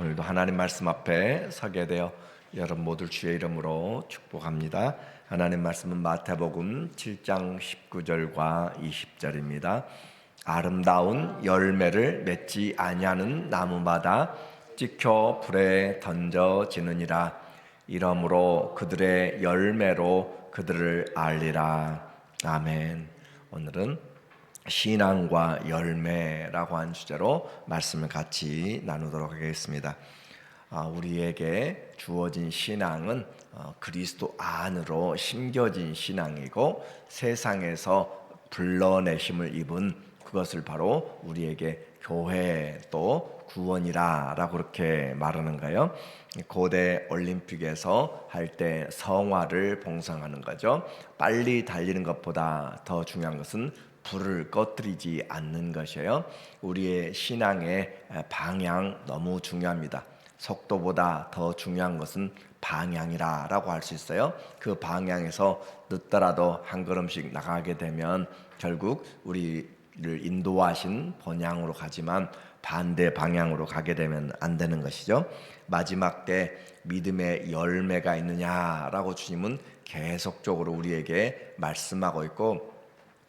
오늘도 하나님 말씀 앞에 서게 되어 여러분 모두 주의 이름으로 축복합니다. 하나님 말씀은 마태복음 7장 19절과 20절입니다. 아름다운 열매를 맺지 아니하는 나무마다 찍혀 불에 던져지느니라. 이러므로 그들의 열매로 그들을 알리라. 아멘. 오늘은 신앙과 열매라고 한 주제로 말씀을 같이 나누도록 하겠습니다. 우리에게 주어진 신앙은 그리스도 안으로 심겨진 신앙이고, 세상에서 불러내심을 입은 그것을 바로 우리에게 교회 또 구원이라 라고 그렇게 말하는 거예요. 고대 올림픽에서 할 때 성화를 봉상하는 거죠. 빨리 달리는 것보다 더 중요한 것은 불을 꺼뜨리지 않는 것이에요. 우리의 신앙의 방향 너무 중요합니다. 속도보다 더 중요한 것은 방향이라고 할 수 있어요. 그 방향에서 늦더라도 한 걸음씩 나가게 되면 결국 우리를 인도하신 번향으로 가지만 반대 방향으로 가게 되면 안 되는 것이죠. 마지막 때 믿음의 열매가 있느냐라고 주님은 계속적으로 우리에게 말씀하고 있고,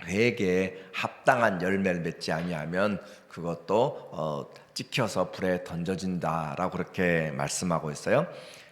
회개에 합당한 열매를 맺지 아니하면 그것도 찍혀서 불에 던져진다라고 그렇게 말씀하고 있어요.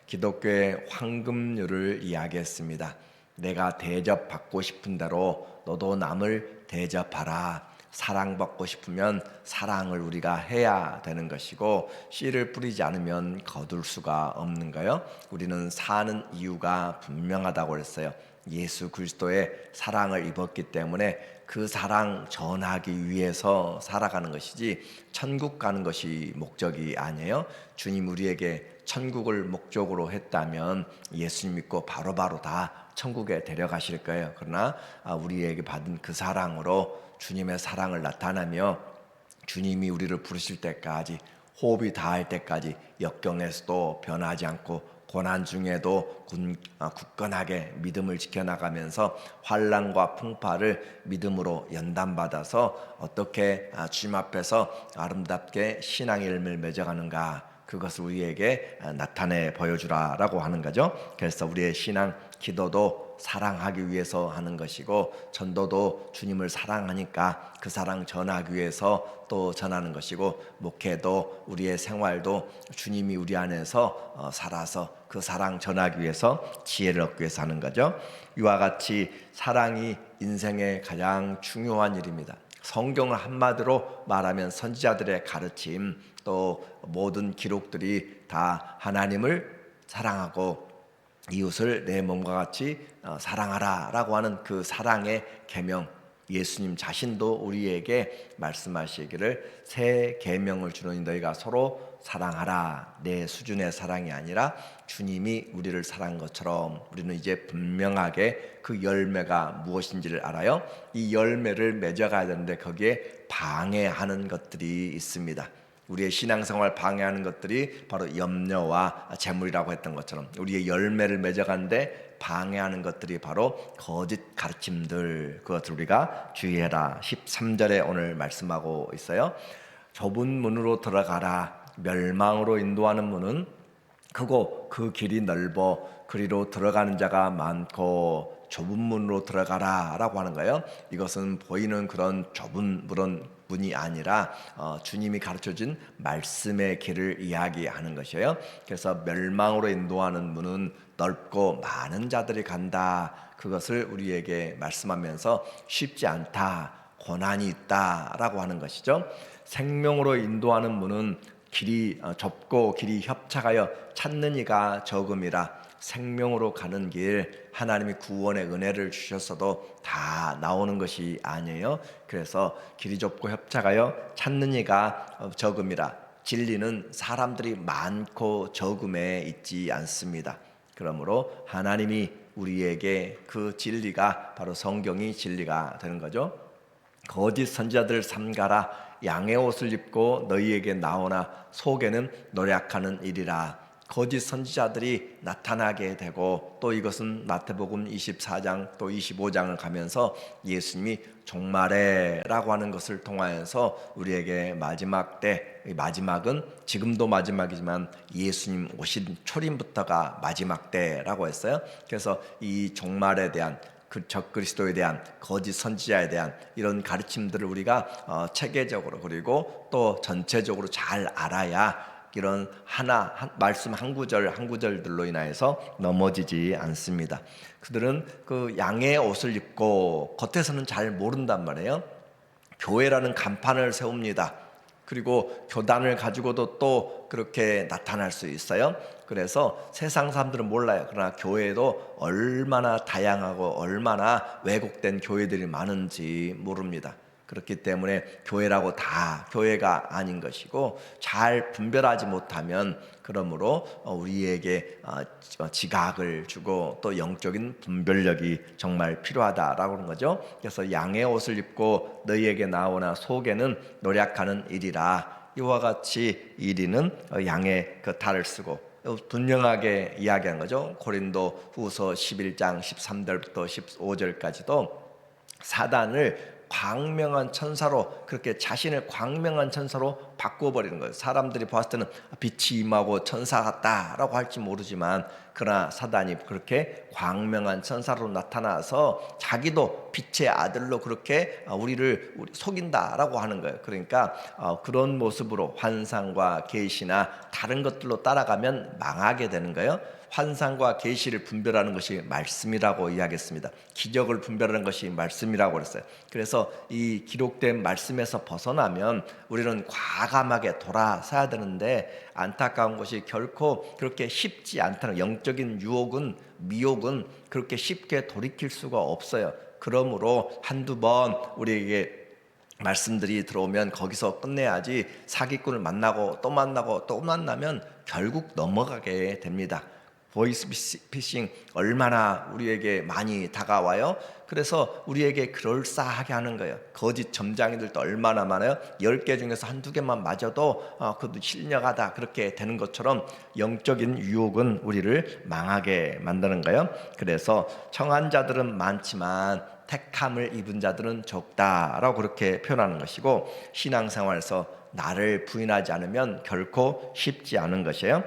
기독교의 황금률을 이야기했습니다. 내가 대접받고 싶은 대로 너도 남을 대접하라. 사랑받고 싶으면 사랑을 우리가 해야 되는 것이고, 씨를 뿌리지 않으면 거둘 수가 없는 거예요. 우리는 사는 이유가 분명하다고 했어요. 예수 그리스도의 사랑을 입었기 때문에 그 사랑 전하기 위해서 살아가는 것이지 천국 가는 것이 목적이 아니에요. 주님 우리에게 천국을 목적으로 했다면 예수님 믿고 바로바로 다 천국에 데려가실 거예요. 그러나 우리에게 받은 그 사랑으로 주님의 사랑을 나타내며 주님이 우리를 부르실 때까지, 호흡이 닿을 때까지 역경에서도 변하지 않고 고난 중에도 굳건하게 믿음을 지켜나가면서 환난과 풍파를 믿음으로 연단받아서 어떻게 주님 앞에서 아름답게 신앙의 열매를 맺어가는가, 그것을 우리에게 나타내 보여주라라고 하는 거죠. 그래서 우리의 신앙 기도도 사랑하기 위해서 하는 것이고, 전도도 주님을 사랑하니까 그 사랑 전하기 위해서 또 전하는 것이고, 목회도 우리의 생활도 주님이 우리 안에서 살아서 그 사랑 전하기 위해서 지혜를 얻기 위해서 하는 거죠. 이와 같이 사랑이 인생의 가장 중요한 일입니다. 성경을 한마디로 말하면 선지자들의 가르침, 또 모든 기록들이 다 하나님을 사랑하고 이웃을 내 몸과 같이 사랑하라 라고 하는 그 사랑의 계명, 예수님 자신도 우리에게 말씀하시기를 새 계명을 주노니 너희가 서로 사랑하라. 내 수준의 사랑이 아니라 주님이 우리를 사랑한 것처럼 우리는 이제 분명하게 그 열매가 무엇인지를 알아요. 이 열매를 맺어가야 되는데 거기에 방해하는 것들이 있습니다. 우리의 신앙생활 방해하는 것들이 바로 염려와 재물이라고 했던 것처럼 우리의 열매를 맺어가는데 방해하는 것들이 바로 거짓 가르침들, 그것을 우리가 주의해라. 13절에 오늘 말씀하고 있어요. 좁은 문으로 들어가라. 멸망으로 인도하는 문은 크고 그 길이 넓어 그리로 들어가는 자가 많고 좁은 문으로 들어가라 라고 하는 거예요. 이것은 보이는 그런 좁은 문이 아니라 주님이 가르쳐준 말씀의 길을 이야기하는 것이에요. 그래서 멸망으로 인도하는 문은 넓고 많은 자들이 간다, 그것을 우리에게 말씀하면서 쉽지 않다, 고난이 있다 라고 하는 것이죠. 생명으로 인도하는 문은 길이 좁고 길이 협착하여 찾는 이가 적음이라. 생명으로 가는 길, 하나님이 구원의 은혜를 주셨어도 다 나오는 것이 아니에요. 그래서 길이 좁고 협착하여 찾는 이가 적음이라. 진리는 사람들이 많고 적음에 있지 않습니다. 그러므로 하나님이 우리에게 그 진리가 바로 성경이 진리가 되는 거죠. 거짓 선지자들 삼가라. 양의 옷을 입고 너희에게 나오나 속에는 노략하는 일이라. 거짓 선지자들이 나타나게 되고, 또 이것은 마태복음 24장 또 25장을 가면서 예수님이 종말에라고 하는 것을 통하여서 우리에게 마지막 때, 마지막은 지금도 마지막이지만 예수님 오신 초림부터가 마지막 때라고 했어요. 그래서 이 종말에 대한, 그 적그리스도에 대한, 거짓 선지자에 대한 이런 가르침들을 우리가 체계적으로 그리고 또 전체적으로 잘 알아야 이런 말씀 한 구절 한 구절들로 인하여서 넘어지지 않습니다. 그들은 그 양의 옷을 입고 겉에서는 잘 모른단 말이에요. 교회라는 간판을 세웁니다. 그리고 교단을 가지고도 또 그렇게 나타날 수 있어요. 그래서 세상 사람들은 몰라요. 그러나 교회도 얼마나 다양하고 얼마나 왜곡된 교회들이 많은지 모릅니다. 그렇기 때문에 교회라고 다 교회가 아닌 것이고, 잘 분별하지 못하면 그러므로 우리에게 지각을 주고 또 영적인 분별력이 정말 필요하다라고 하는 거죠. 그래서 양의 옷을 입고 너희에게 나오나 속에는 노력하는 일이라. 이와 같이 이리는 양의 그 탈을 쓰고, 분명하게 이야기한 거죠. 고린도 후서 11장 13절부터 15절까지도 사단을 광명한 천사로, 그렇게 자신을 광명한 천사로 바꾸어버리는 거예요. 사람들이 봤을 때는 빛이 임하고 천사 같다라고 할지 모르지만, 그러나 사단이 그렇게 광명한 천사로 나타나서 자기도 빛의 아들로 그렇게 우리를 속인다라고 하는 거예요. 그러니까 그런 모습으로 환상과 계시나 다른 것들로 따라가면 망하게 되는 거예요. 환상과 계시를 분별하는 것이 말씀이라고 이야기했습니다. 기적을 분별하는 것이 말씀이라고 그랬어요. 그래서 이 기록된 말씀에서 벗어나면 우리는 과감하게 돌아서야 되는데, 안타까운 것이 결코 그렇게 쉽지 않다는, 영적인 유혹은, 미혹은 그렇게 쉽게 돌이킬 수가 없어요. 그러므로 한두 번 우리에게 말씀들이 들어오면 거기서 끝내야지, 사기꾼을 만나고 또 만나고 또 만나면 결국 넘어가게 됩니다. 보이스피싱 얼마나 우리에게 많이 다가와요. 그래서 우리에게 그럴싸하게 하는 거예요. 거짓 점장이들도 얼마나 많아요. 10개 중에서 한두 개만 맞아도 그것도 실력하다 그렇게 되는 것처럼 영적인 유혹은 우리를 망하게 만드는 거예요. 그래서 청한 자들은 많지만 택함을 입은 자들은 적다라고 그렇게 표현하는 것이고, 신앙생활에서 나를 부인하지 않으면 결코 쉽지 않은 것이에요.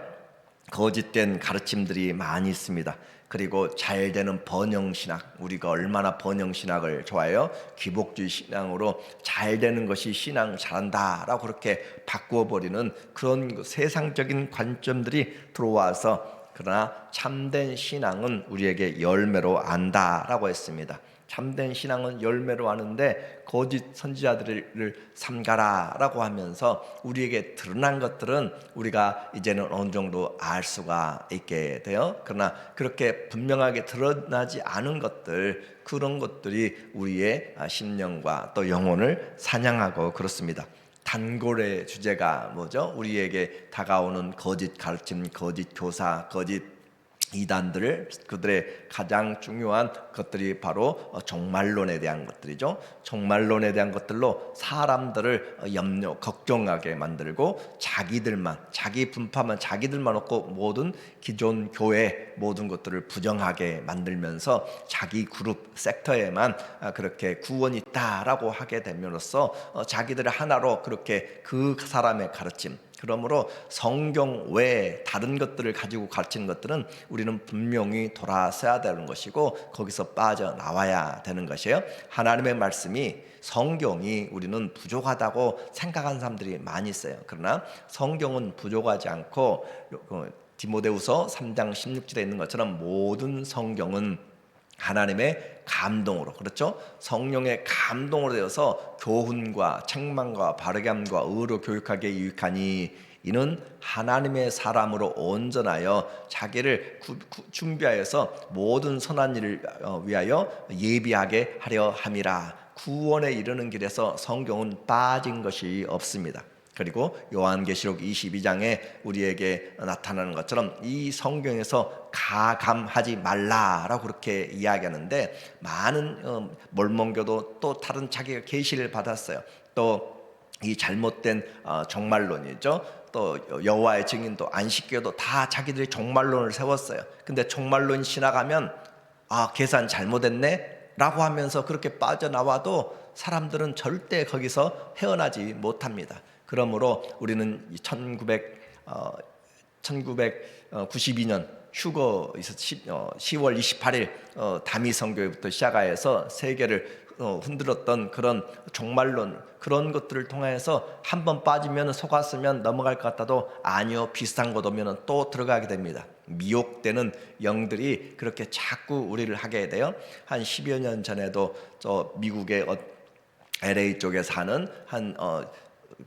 거짓된 가르침들이 많이 있습니다. 그리고 잘 되는 번영신학, 우리가 얼마나 번영신학을 좋아해요. 기복주의 신앙으로 잘 되는 것이 신앙 잘한다라고 그렇게 바꾸어버리는 그런 세상적인 관점들이 들어와서, 그러나 참된 신앙은 우리에게 열매로 안다라고 했습니다. 참된 신앙은 열매로 아는데, 거짓 선지자들을 삼가라라고 하면서 우리에게 드러난 것들은 우리가 이제는 어느 정도 알 수가 있게 돼요. 그러나 그렇게 분명하게 드러나지 않은 것들, 그런 것들이 우리의 심령과 또 영혼을 사냥하고 그렇습니다. 단골의 주제가 뭐죠? 우리에게 다가오는 거짓 가르침, 거짓 교사, 거짓 이단들을, 그들의 가장 중요한 것들이 바로 종말론에 대한 것들이죠. 종말론에 대한 것들로 사람들을 걱정하게 만들고, 자기 분파만, 자기들만 없고 모든 기존 교회 모든 것들을 부정하게 만들면서 자기 그룹 섹터에만 그렇게 구원이 있다라고 하게 됨으로써 자기들을 하나로 그렇게 그 사람의 가르침, 그러므로 성경 외에 다른 것들을 가지고 가르치는 것들은 우리는 분명히 돌아서야 되는 것이고, 거기서 빠져나와야 되는 것이에요. 하나님의 말씀이, 성경이 우리는 부족하다고 생각하는 사람들이 많이 있어요. 그러나 성경은 부족하지 않고, 디모데후서 3장 16절에 있는 것처럼 모든 성경은 하나님의 감동으로, 그렇죠? 성령의 감동으로 되어서 교훈과 책망과 바르게 함과 의로 교육하기에 유익하니, 이는 하나님의 사람으로 온전하여 자기를 준비하여서 모든 선한 일을 위하여 예비하게 하려 함이라. 구원에 이르는 길에서 성경은 빠진 것이 없습니다. 그리고 요한계시록 22장에 우리에게 나타나는 것처럼 이 성경에서 가감하지 말라라고 그렇게 이야기하는데, 많은 몰몬교도 또 다른 자기가 계시를 받았어요. 또 이 잘못된 종말론이죠. 또 여호와의 증인도 안식교도 다 자기들이 종말론을 세웠어요. 근데 종말론 지나가면 계산 잘못했네 라고 하면서 그렇게 빠져나와도 사람들은 절대 거기서 헤어나지 못합니다. 그러므로 우리는 1992년 휴거 10월 28일 다미 선교회부터 시작해서 세계를 흔들었던 그런 종말론, 그런 것들을 통해서 한번 빠지면 속았으면 넘어갈 것 같아도 아니요, 비슷한 것 오면 또 들어가게 됩니다. 미혹되는 영들이 그렇게 자꾸 우리를 하게 돼요. 한 10여 년 전에도 저 미국의 LA 쪽에 사는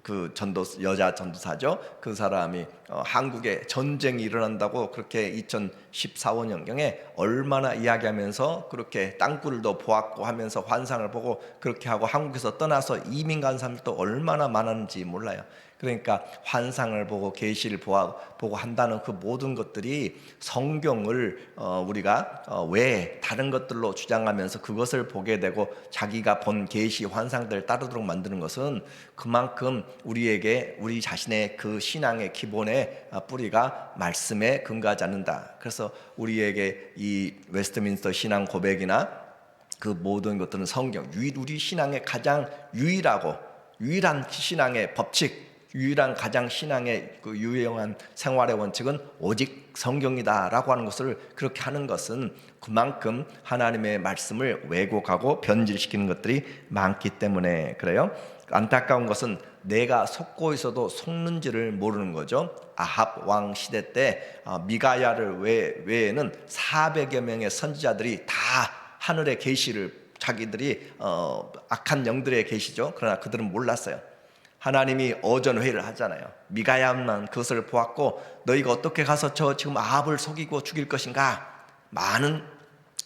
그 여자 전도사죠. 그 사람이 한국에 전쟁이 일어난다고 그렇게 2014, 5년경에 얼마나 이야기하면서 그렇게 땅굴도 보았고 하면서 환상을 보고 그렇게 하고 한국에서 떠나서 이민 간 사람들도 얼마나 많았는지 몰라요. 그러니까 환상을 보고 계시를 보고 한다는 그 모든 것들이 성경을 우리가 왜 다른 것들로 주장하면서 그것을 보게 되고 자기가 본 계시 환상들을 따르도록 만드는 것은 그만큼 우리 자신의 그 신앙의 기본의 뿌리가 말씀에 근거하지 않는다. 그래서 우리에게 이 웨스트민스터 신앙 고백이나 그 모든 것들은 성경, 우리 신앙의 가장 유일한 신앙의 법칙, 유일한 가장 신앙의 그 유용한 생활의 원칙은 오직 성경이다라고 하는 것을 그렇게 하는 것은 그만큼 하나님의 말씀을 왜곡하고 변질시키는 것들이 많기 때문에 그래요. 안타까운 것은 내가 속고 있어도 속는지를 모르는 거죠. 아합 왕 시대 때 미가야를 외에는 400여 명의 선지자들이 다 하늘의 계시를 자기들이 악한 영들의 계시죠. 그러나 그들은 몰랐어요. 하나님이 오전회의를 하잖아요. 미가야만 그것을 보았고 너희가 어떻게 가서 지금 아합을 속이고 죽일 것인가? 많은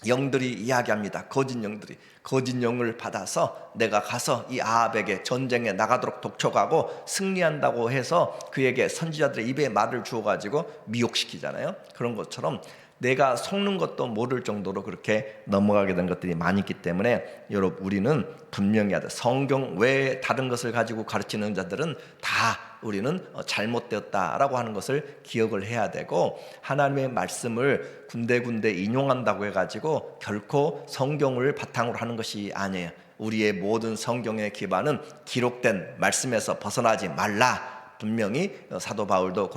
영들이 이야기합니다. 거짓 영들이 거짓 영을 받아서 내가 가서 이 아합에게 전쟁에 나가도록 독촉하고 승리한다고 해서 그에게 선지자들의 입에 말을 주어가지고 미혹시키잖아요. 그런 것처럼 내가 속는 것도 모를 정도로 그렇게 넘어가게 된 것들이 많이 있기 때문에 여러분, 우리는 분명히 성경 외에 다른 것을 가지고 가르치는 자들은 다 우리는 잘못되었다라고 하는 것을 기억을 해야 되고, 하나님의 말씀을 군데군데 인용한다고 해가지고 결코 성경을 바탕으로 하는 것이 아니에요. 우리의 모든 성경의 기반은 기록된 말씀에서 벗어나지 말라. 분명히 사도 바울도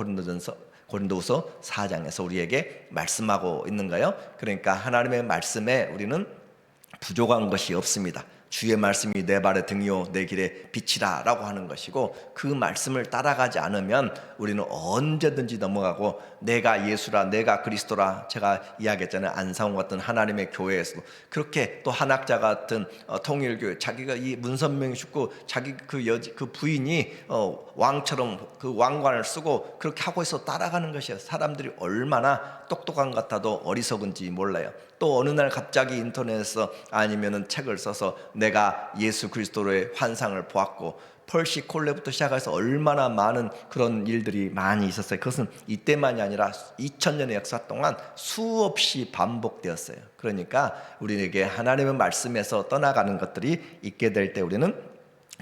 고린도후서 4장에서 우리에게 말씀하고 있는 거예요. 그러니까 하나님의 말씀에 우리는 부족한 것이 없습니다. 주의 말씀이 내 발의 등이요 내 길의 빛이라 라고 하는 것이고, 그 말씀을 따라가지 않으면 우리는 언제든지 넘어가고 내가 예수라, 내가 그리스도라. 제가 이야기했잖아요. 안상호 같은 하나님의 교회에서도 그렇게, 또 한학자 같은 통일교회, 자기가 이 문선명이 죽고 자기 그 부인이 왕처럼 그 왕관을 쓰고 그렇게 하고 있어 따라가는 것이에요. 사람들이 얼마나 똑똑한 것 같아도 어리석은지 몰라요. 또 어느 날 갑자기 인터넷에서 아니면은 책을 써서 내가 예수 그리스도의 환상을 보았고, 펄시 콜레부터 시작해서 얼마나 많은 그런 일들이 많이 있었어요. 그것은 이때만이 아니라 2000년의 역사 동안 수없이 반복되었어요. 그러니까 우리에게 하나님의 말씀에서 떠나가는 것들이 있게 될 때 우리는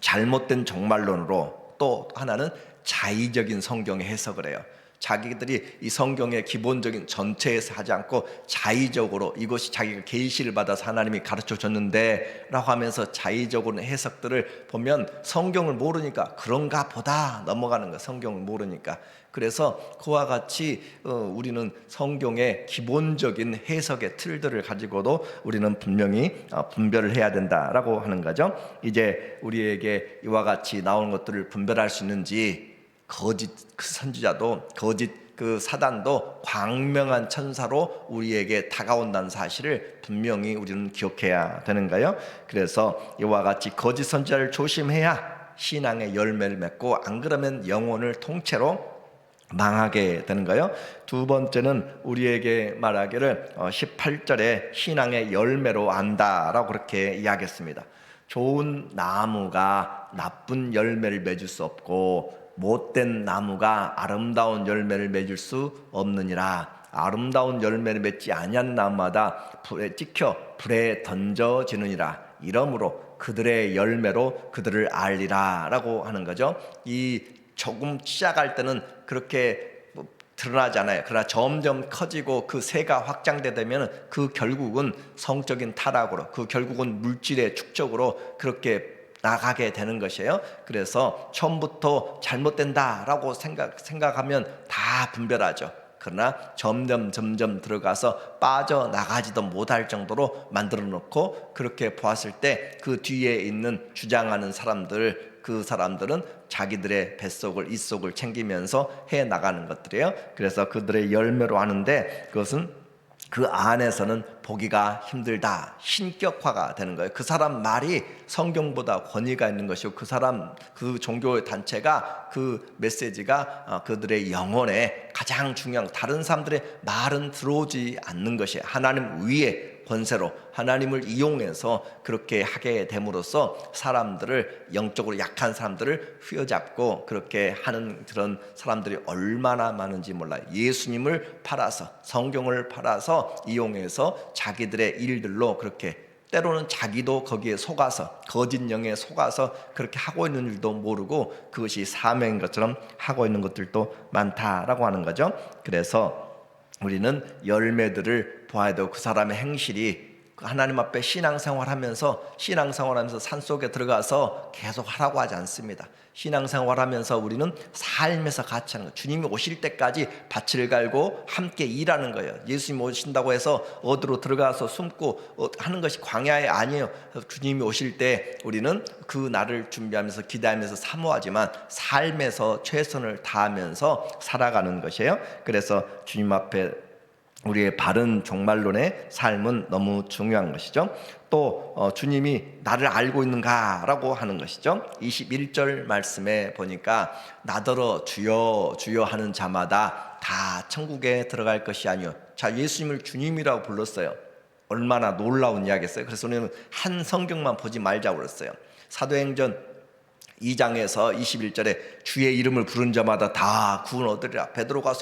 잘못된 종말론으로, 또 하나는 자의적인 성경의 해석을 해요. 자기들이 이 성경의 기본적인 전체에서 하지 않고 자의적으로 이것이 자기가 계시를 받아서 하나님이 가르쳐 줬는데 라고 하면서 자의적으로 해석들을 보면 성경을 모르니까 그런가 보다 넘어가는 거야. 성경을 모르니까. 그래서 그와 같이 우리는 성경의 기본적인 해석의 틀들을 가지고도 우리는 분명히 분별을 해야 된다라고 하는 거죠. 이제 우리에게 이와 같이 나오는 것들을 분별할 수 있는지, 거짓 그 선지자도, 거짓 그 사단도 광명한 천사로 우리에게 다가온다는 사실을 분명히 우리는 기억해야 되는 거예요. 그래서 이와 같이 거짓 선지자를 조심해야 신앙의 열매를 맺고, 안 그러면 영혼을 통째로 망하게 되는 거예요. 두 번째는 우리에게 말하기를 18절에 신앙의 열매로 안다라고 그렇게 이야기했습니다. 좋은 나무가 나쁜 열매를 맺을 수 없고, 못된 나무가 아름다운 열매를 맺을 수 없느니라. 아름다운 열매를 맺지 아니한 나무마다 불에 찍혀 불에 던져지느니라. 이러므로 그들의 열매로 그들을 알리라 라고 하는 거죠. 이 조금 시작할 때는 그렇게 드러나지 않아요. 그러나 점점 커지고 그 세가 확장되면 그 결국은 성적인 타락으로, 그 결국은 물질의 축적으로 그렇게 나가게 되는 것이에요. 그래서 처음부터 잘못된다라고 생각하면 다 분별하죠. 그러나 점점 들어가서 빠져나가지도 못할 정도로 만들어 놓고, 그렇게 보았을 때 그 뒤에 있는 주장하는 사람들, 그 사람들은 자기들의 뱃속을 입속을 챙기면서 해 나가는 것들이에요. 그래서 그들의 열매로 하는데, 그것은 그 안에서는 보기가 힘들다, 신격화가 되는 거예요. 그 사람 말이 성경보다 권위가 있는 것이고, 그 사람, 그 종교 단체가, 그 메시지가 그들의 영혼에 가장 중요한, 다른 사람들의 말은 들어오지 않는 것이 하나님 위에 권세로 하나님을 이용해서 그렇게 하게 됨으로써 사람들을, 영적으로 약한 사람들을 휘어잡고 그렇게 하는 그런 사람들이 얼마나 많은지 몰라요. 예수님을 팔아서, 성경을 팔아서 이용해서 자기들의 일들로 그렇게, 때로는 자기도 거기에 속아서, 거짓 영에 속아서 그렇게 하고 있는 일도 모르고 그것이 사명인 것처럼 하고 있는 것들도 많다라고 하는 거죠. 그래서 우리는 열매들을 봐야 되고, 그 사람의 행실이 하나님 앞에 신앙생활하면서 산속에 들어가서 계속 하라고 하지 않습니다. 신앙생활하면서 우리는 삶에서 같이 하는 거예요. 주님이 오실 때까지 밭을 갈고 함께 일하는 거예요. 예수님 오신다고 해서 어디로 들어가서 숨고 하는 것이 광야에 아니에요. 주님이 오실 때 우리는 그 날을 준비하면서 기대하면서 사모하지만 삶에서 최선을 다하면서 살아가는 것이에요. 그래서 주님 앞에 우리의 바른 종말론의 삶은 너무 중요한 것이죠. 또 주님이 나를 알고 있는가라고 하는 것이죠. 21절 말씀에 보니까 나더러 주여 주여 하는 자마다 다 천국에 들어갈 것이 아니요. 자, 예수님을 주님이라고 불렀어요. 얼마나 놀라운 이야기겠어요. 그래서 우리는 한 성경만 보지 말자고 그랬어요. 사도행전 2장에서 21절에 주의 이름을 부른 자마다 다 구원 얻으리라. 베드로가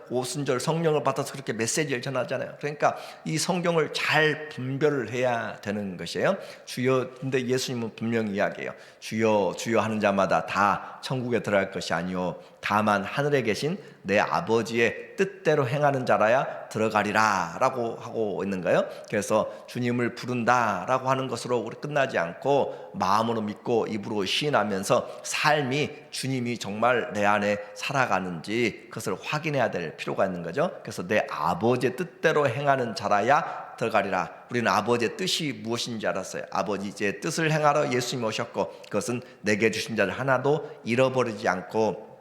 오순절 성령을 받아서 그렇게 메시지를 전하잖아요. 그러니까 이 성경을 잘 분별을 해야 되는 것이에요. 주여, 근데 예수님은 분명히 이야기해요. 주여 주여 하는 자마다 다 천국에 들어갈 것이 아니요 다만 하늘에 계신 내 아버지의 뜻대로 행하는 자라야 들어가리라 라고 하고 있는 거예요. 그래서 주님을 부른다 라고 하는 것으로 우리 끝나지 않고, 마음으로 믿고 입으로 시인하면서 삶이 주님이 정말 내 안에 살아가는지 그것을 확인해야 될 필요가 있는 거죠. 그래서 내 아버지의 뜻대로 행하는 자라야 들어가리라. 우리는 아버지의 뜻이 무엇인지 알았어요. 아버지의 뜻을 행하러 예수님이 오셨고, 그것은 내게 주신 자를 하나도 잃어버리지 않고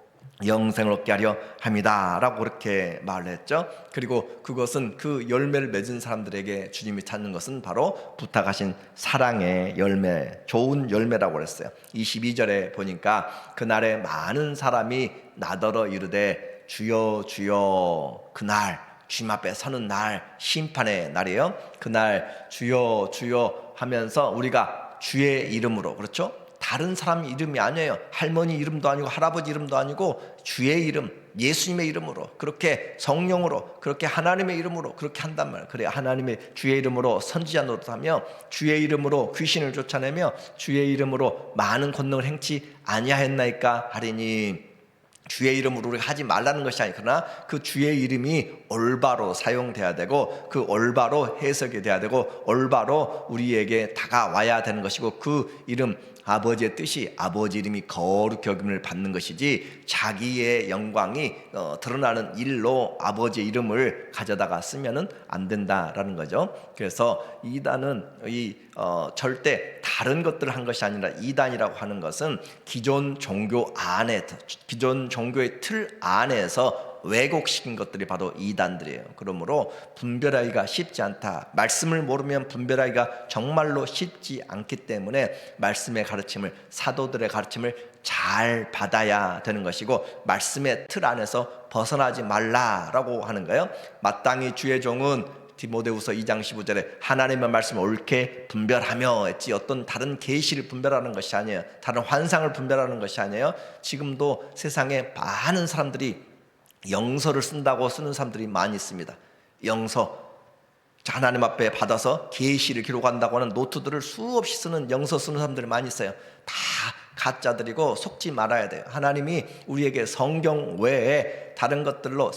영생을 얻게 하려 합니다 라고 그렇게 말을 했죠. 그리고 그것은, 그 열매를 맺은 사람들에게 주님이 찾는 것은 바로 부탁하신 사랑의 열매, 좋은 열매라고 그랬어요. 22절에 보니까 그날에 많은 사람이 나더러 이르되 주여 주여, 그날 주님 앞에 서는 날, 심판의 날이에요. 그날 주여 주여 하면서 우리가 주의 이름으로, 그렇죠? 다른 사람 이름이 아니에요. 할머니 이름도 아니고 할아버지 이름도 아니고 주의 이름, 예수님의 이름으로, 그렇게 성령으로, 그렇게 하나님의 이름으로 그렇게 한단 말이에요. 그래, 하나님의 주의 이름으로 선지자 노릇하며, 주의 이름으로 귀신을 쫓아내며, 주의 이름으로 많은 권능을 행치 아니하였나이까 하리니, 주의 이름으로 우리가 하지 말라는 것이 아니고, 그러나 그 주의 이름이 올바로 사용돼야 되고, 그 올바로 해석이 돼야 되고, 올바로 우리에게 다가와야 되는 것이고, 그 이름, 아버지의 뜻이, 아버지 이름이 거룩히 여김을 받는 것이지 자기의 영광이 드러나는 일로 아버지의 이름을 가져다가 쓰면은 안 된다라는 거죠. 그래서 이단은 절대 다른 것들을 한 것이 아니라, 이단이라고 하는 것은 기존 종교 안에, 기존 종교의 틀 안에서 왜곡시킨 것들이 바로 이단들이에요. 그러므로 분별하기가 쉽지 않다. 말씀을 모르면 분별하기가 정말로 쉽지 않기 때문에 말씀의 가르침을, 사도들의 가르침을 잘 받아야 되는 것이고, 말씀의 틀 안에서 벗어나지 말라라고 하는 거예요. 마땅히 주의 종은 디모데후서 2장 15절에 하나님의 말씀을 옳게 분별하며 했지, 어떤 다른 계시를 분별하는 것이 아니에요. 다른 환상을 분별하는 것이 아니에요. 지금도 세상에 많은 사람들이 영서를 쓴다고 쓰는 사람들이 많이 있습니다. 영서, 하나님 앞에 받아서 계시를 기록한다고 하는 노트들을 수없이 쓰는 영서 쓰는 사람들이 많이 있어요. 다 가짜들이고 속지 말아야 돼요. 하나님이 우리에게 성경 외에 다른 것들로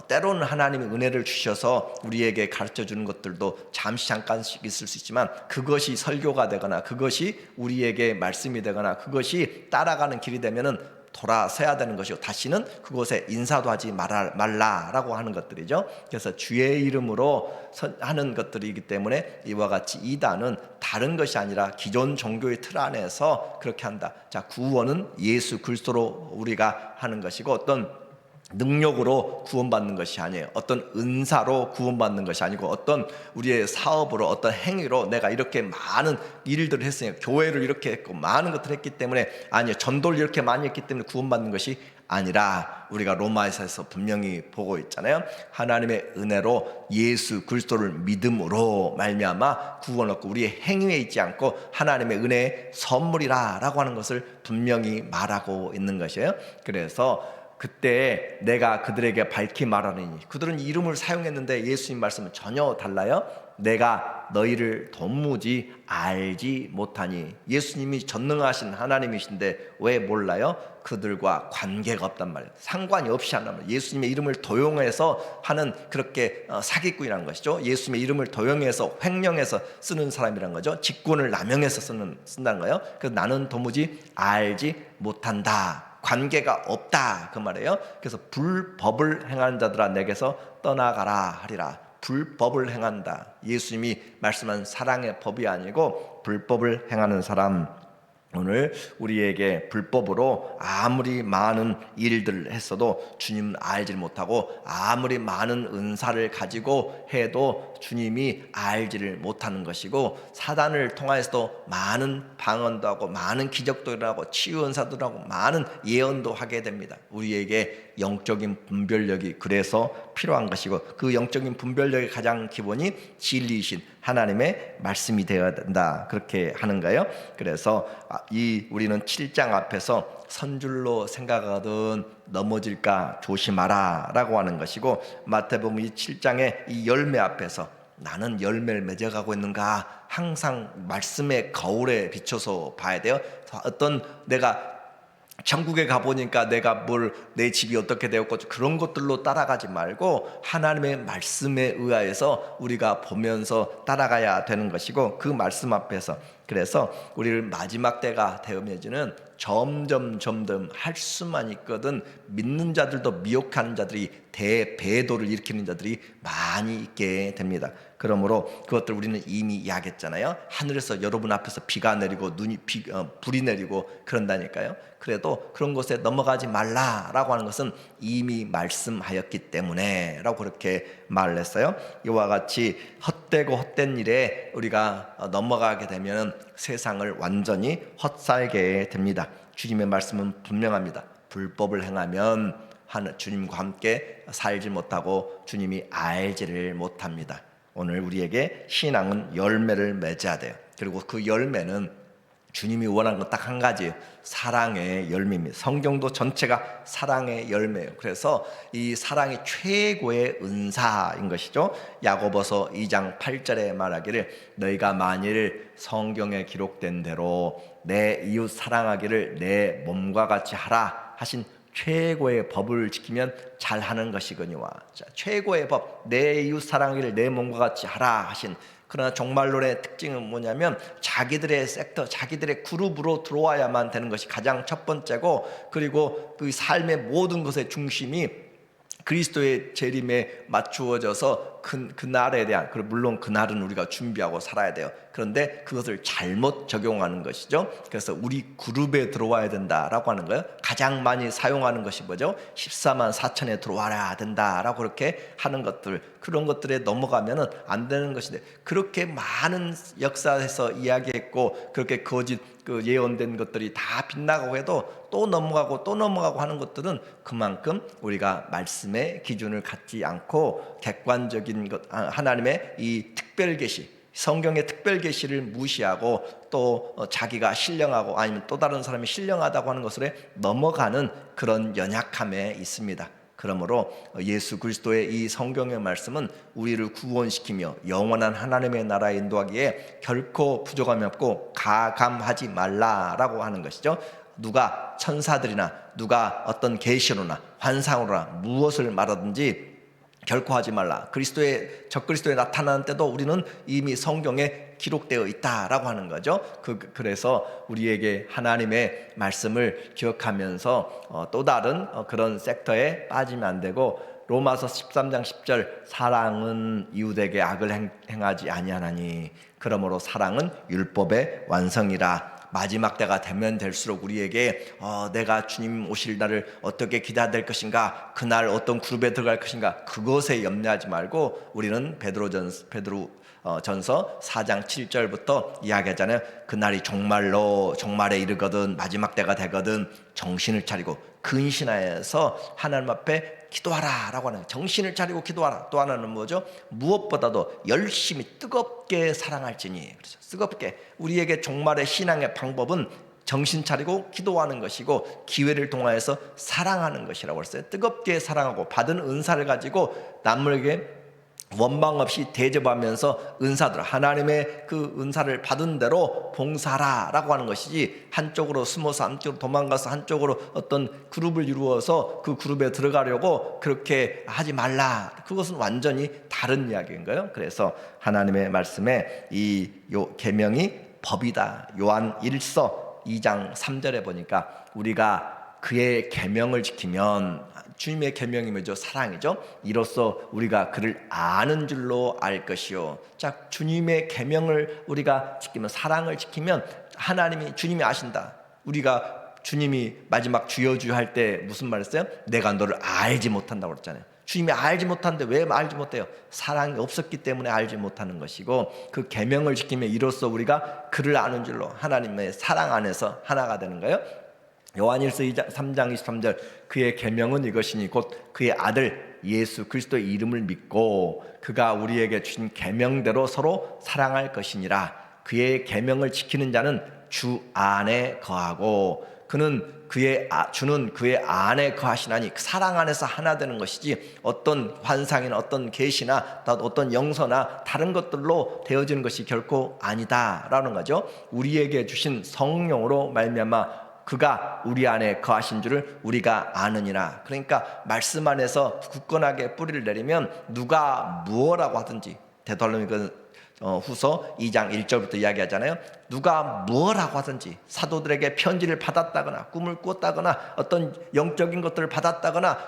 때로는 하나님이 은혜를 주셔서 우리에게 가르쳐 주는 것들도 잠시 잠깐씩 있을 수 있지만, 그것이 설교가 되거나 그것이 우리에게 말씀이 되거나 그것이 따라가는 길이 되면은 돌아서야 되는 것이고, 다시는 그곳에 인사도 하지 말라라고 하는 것들이죠. 그래서 주의 이름으로 하는 것들이기 때문에 이와 같이 이단은 다른 것이 아니라 기존 종교의 틀 안에서 그렇게 한다. 자, 구원은 예수 그리스도로 우리가 하는 것이고, 어떤 능력으로 구원받는 것이 아니에요. 어떤 은사로 구원받는 것이 아니고, 어떤 우리의 사업으로, 어떤 행위로 내가 이렇게 많은 일들을 했으니까, 교회를 이렇게 했고 많은 것들을 했기 때문에, 아니요, 전도를 이렇게 많이 했기 때문에 구원받는 것이 아니라, 우리가 로마서에서 분명히 보고 있잖아요. 하나님의 은혜로 예수 그리스도를 믿음으로 말미암아 구원 얻고, 우리의 행위에 있지 않고 하나님의 은혜의 선물이라 라고 하는 것을 분명히 말하고 있는 것이에요. 그래서 그때 내가 그들에게 밝히 말하느니, 그들은 이름을 사용했는데 예수님 말씀은 전혀 달라요. 내가 너희를 도무지 알지 못하니. 예수님이 전능하신 하나님이신데 왜 몰라요? 그들과 관계가 없단 말이에요. 상관이 없이 한단 말이에요. 예수님의 이름을 도용해서 하는, 그렇게 사기꾼이라는 것이죠. 예수님의 이름을 도용해서 횡령해서 쓰는 사람이란 거죠. 직분을 남용해서 쓴다는 거예요. 그래서 나는 도무지 알지 못한다, 관계가 없다, 그 말이에요. 그래서 불법을 행하는 자들아 내게서 떠나가라 하리라. 불법을 행한다, 예수님이 말씀한 사랑의 법이 아니고 불법을 행하는 사람. 오늘 우리에게 불법으로 아무리 많은 일들을 했어도 주님은 알지 못하고, 아무리 많은 은사를 가지고 해도 주님이 알지를 못하는 것이고, 사단을 통하여서도 많은 방언도 하고 많은 기적도 일어나고 치유 은사도 하고 많은 예언도 하게 됩니다. 우리에게 영적인 분별력이 그래서 필요한 것이고, 그 영적인 분별력의 가장 기본이 진리이신 하나님의 말씀이 되어야 된다, 그렇게 하는 거예요. 그래서 우리는 7장 앞에서 선줄로 생각하거든 넘어질까 조심하라 라고 하는 것이고, 마태복음 이 7장의 이 열매 앞에서 나는 열매를 맺어가고 있는가, 항상 말씀의 거울에 비춰서 봐야 돼요. 어떤 내가 천국에 가보니까 내가 내 집이 어떻게 되었고 그런 것들로 따라가지 말고, 하나님의 말씀에 의하여서 우리가 보면서 따라가야 되는 것이고, 그 말씀 앞에서, 그래서 우리를 마지막 때가 되어지는 점점 할 수만 있거든 믿는 자들도 미혹하는 자들이, 대배도를 일으키는 자들이 많이 있게 됩니다. 그러므로 그것들 우리는 이미 이야기했잖아요. 하늘에서 여러분 앞에서 비가 내리고 불이 내리고 그런다니까요. 그래도 그런 곳에 넘어가지 말라라고 하는 것은 이미 말씀하였기 때문에 라고 그렇게 말을 했어요. 이와 같이 헛되고 헛된 일에 우리가 넘어가게 되면 세상을 완전히 헛살게 됩니다. 주님의 말씀은 분명합니다. 불법을 행하면 주님과 함께 살지 못하고 주님이 알지를 못합니다. 오늘 우리에게 신앙은 열매를 맺어야 돼요. 그리고 그 열매는 주님이 원하는 건 딱 한 가지예요. 사랑의 열매입니다. 성경도 전체가 사랑의 열매예요. 그래서 이 사랑이 최고의 은사인 것이죠. 야고보서 2장 8절에 말하기를, 너희가 만일 성경에 기록된 대로 내 이웃 사랑하기를 내 몸과 같이 하라 하신 최고의 법을 지키면 잘하는 것이거니와. 최고의 법, 내 이웃 사랑하기를 내 몸과 같이 하라 하신, 그러나 종말론의 특징은 뭐냐면 자기들의 섹터, 자기들의 그룹으로 들어와야만 되는 것이 가장 첫 번째고, 그리고 그 삶의 모든 것의 중심이 그리스도의 재림에 맞추어져서 그날에 대한, 물론 그날은 우리가 준비하고 살아야 돼요. 그런데 그것을 잘못 적용하는 것이죠. 그래서 우리 그룹에 들어와야 된다라고 하는 거예요. 가장 많이 사용하는 것이 뭐죠? 14만 4천에 들어와야 된다라고 그렇게 하는 것들, 그런 것들에 넘어가면은 안 되는 것인데, 그렇게 많은 역사에서 이야기했고 그렇게 거짓 예언된 것들이 다 빗나가고 해도 또 넘어가고 하는 것들은 그만큼 우리가 말씀의 기준을 갖지 않고 객관적인 것, 하나님의 이 특별 계시, 성경의 특별 계시를 무시하고 또 자기가 신령하고 아니면 또 다른 사람이 신령하다고 하는 것에 넘어가는 그런 연약함에 있습니다. 그러므로 예수 그리스도의 이 성경의 말씀은 우리를 구원시키며 영원한 하나님의 나라에 인도하기에 결코 부족함이 없고 가감하지 말라라고 하는 것이죠. 누가 천사들이나 누가 어떤 계시로나 환상으로나 무엇을 말하든지 결코 하지 말라. 적그리스도에 나타나는 때도 우리는 이미 성경에 기록되어 있다라고 하는 거죠. 그래서 우리에게 하나님의 말씀을 기억하면서 또 다른 그런 섹터에 빠지면 안 되고, 로마서 13장 10절 사랑은 이웃에게 악을 행하지 아니하나니 그러므로 사랑은 율법의 완성이라. 마지막 때가 되면 될수록 우리에게 내가 주님 오실 날을 어떻게 기다려야 될 것인가, 그날 어떤 그룹에 들어갈 것인가, 그것에 염려하지 말고 우리는 베드로전서 4장 7절부터 이야기하잖아요. 그날이 종말에 이르거든, 마지막 때가 되거든 정신을 차리고 근신하여서 하나님 앞에 기도하라 라고 하는 거예요. 정신을 차리고 기도하라. 또 하나는 뭐죠? 무엇보다도 열심히 뜨겁게 사랑할지니. 그렇죠? 뜨겁게. 우리에게 종말의 신앙의 방법은 정신 차리고 기도하는 것이고 기회를 통하여서 사랑하는 것이라고 했어요. 뜨겁게 사랑하고 받은 은사를 가지고 남에게 원망 없이 대접하면서 은사들, 하나님의 그 은사를 받은 대로 봉사하라라고 하는 것이지, 한쪽으로 숨어서 한쪽으로 도망가서 한쪽으로 어떤 그룹을 이루어서 그 그룹에 들어가려고 그렇게 하지 말라. 그것은 완전히 다른 이야기인 거예요. 그래서 하나님의 말씀에 이 계명이 법이다. 요한 1서 2장 3절에 보니까 우리가 그의 계명을 지키면, 주님의 계명이 뭐죠? 사랑이죠. 이로써 우리가 그를 아는 줄로 알 것이요. 자, 주님의 계명을 우리가 지키면, 사랑을 지키면 주님이 아신다. 우리가 주님이 마지막 주여 할 때 무슨 말 했어요? 내가 너를 알지 못한다고 그랬잖아요. 주님이 알지 못하는데 왜 알지 못해요? 사랑이 없었기 때문에 알지 못하는 것이고, 그 계명을 지키면 이로써 우리가 그를 아는 줄로, 하나님의 사랑 안에서 하나가 되는 거예요. 요한일서 3장 23절 그의 계명은 이것이니 곧 그의 아들 예수 그리스도의 이름을 믿고 그가 우리에게 주신 계명대로 서로 사랑할 것이니라. 그의 계명을 지키는 자는 주 안에 거하고 주는 그의 안에 거하시나니, 사랑 안에서 하나 되는 것이지 어떤 환상이나 어떤 계시나 어떤 영서나 다른 것들로 되어지는 것이 결코 아니다라는 거죠. 우리에게 주신 성령으로 말미암아 그가 우리 안에 거하신 줄을 우리가 아느니라. 그러니까 말씀 안에서 굳건하게 뿌리를 내리면 누가 무엇라고 하든지, 데살로니가 후서 2장 1절부터 이야기하잖아요. 누가 무엇라고 하든지, 사도들에게 편지를 받았다거나 꿈을 꾸었다거나 어떤 영적인 것들을 받았다거나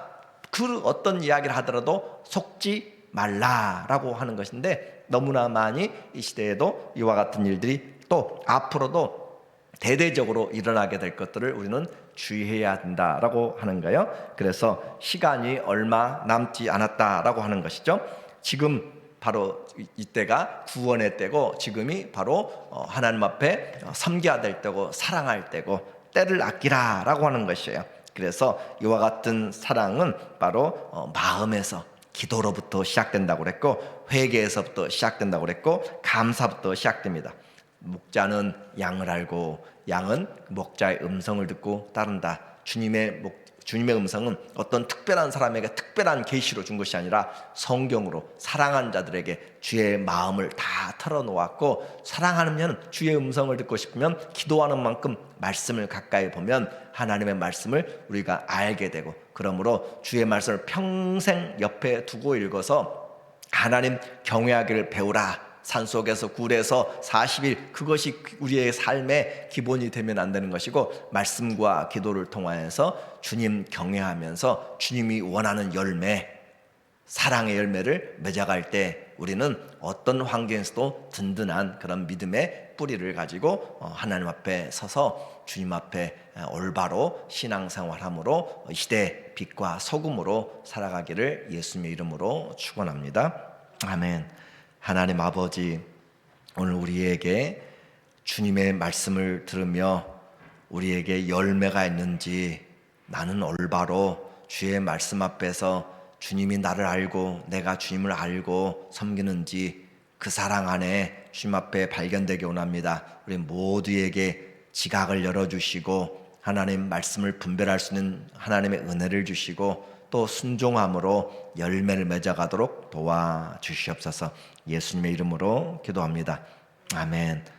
그 어떤 이야기를 하더라도 속지 말라라고 하는 것인데, 너무나 많이 이 시대에도 이와 같은 일들이 또 앞으로도 대대적으로 일어나게 될 것들을 우리는 주의해야 된다라고 하는 거예요. 그래서 시간이 얼마 남지 않았다라고 하는 것이죠. 지금 바로 이때가 구원의 때고, 지금이 바로 하나님 앞에 섬겨야 될 때고 사랑할 때고, 때를 아끼라라고 하는 것이에요. 그래서 이와 같은 사랑은 바로 마음에서, 기도로부터 시작된다고 그랬고, 회개에서부터 시작된다고 그랬고, 감사부터 시작됩니다. 목자는 양을 알고 양은 목자의 음성을 듣고 따른다. 주님의 음성은 어떤 특별한 사람에게 특별한 계시로 준 것이 아니라 성경으로 사랑한 자들에게 주의 마음을 다 털어놓았고, 사랑하면 주의 음성을 듣고 싶으면 기도하는 만큼 말씀을 가까이 보면 하나님의 말씀을 우리가 알게 되고, 그러므로 주의 말씀을 평생 옆에 두고 읽어서 하나님 경외하기를 배우라. 산속에서 굴에서 40일, 그것이 우리의 삶의 기본이 되면 안 되는 것이고, 말씀과 기도를 통하여서 주님 경외하면서 주님이 원하는 열매, 사랑의 열매를 맺어갈 때 우리는 어떤 환경에서도 든든한 그런 믿음의 뿌리를 가지고 하나님 앞에 서서 주님 앞에 올바로 신앙생활함으로 시대의 빛과 소금으로 살아가기를 예수님의 이름으로 축원합니다. 아멘. 하나님 아버지, 오늘 우리에게 주님의 말씀을 들으며 우리에게 열매가 있는지, 나는 올바로 주의 말씀 앞에서 주님이 나를 알고 내가 주님을 알고 섬기는지, 그 사랑 안에 주님 앞에 발견되기 원합니다. 우리 모두에게 지각을 열어주시고 하나님 말씀을 분별할 수 있는 하나님의 은혜를 주시고, 또 순종함으로 열매를 맺어가도록 도와주시옵소서. 예수님의 이름으로 기도합니다. 아멘.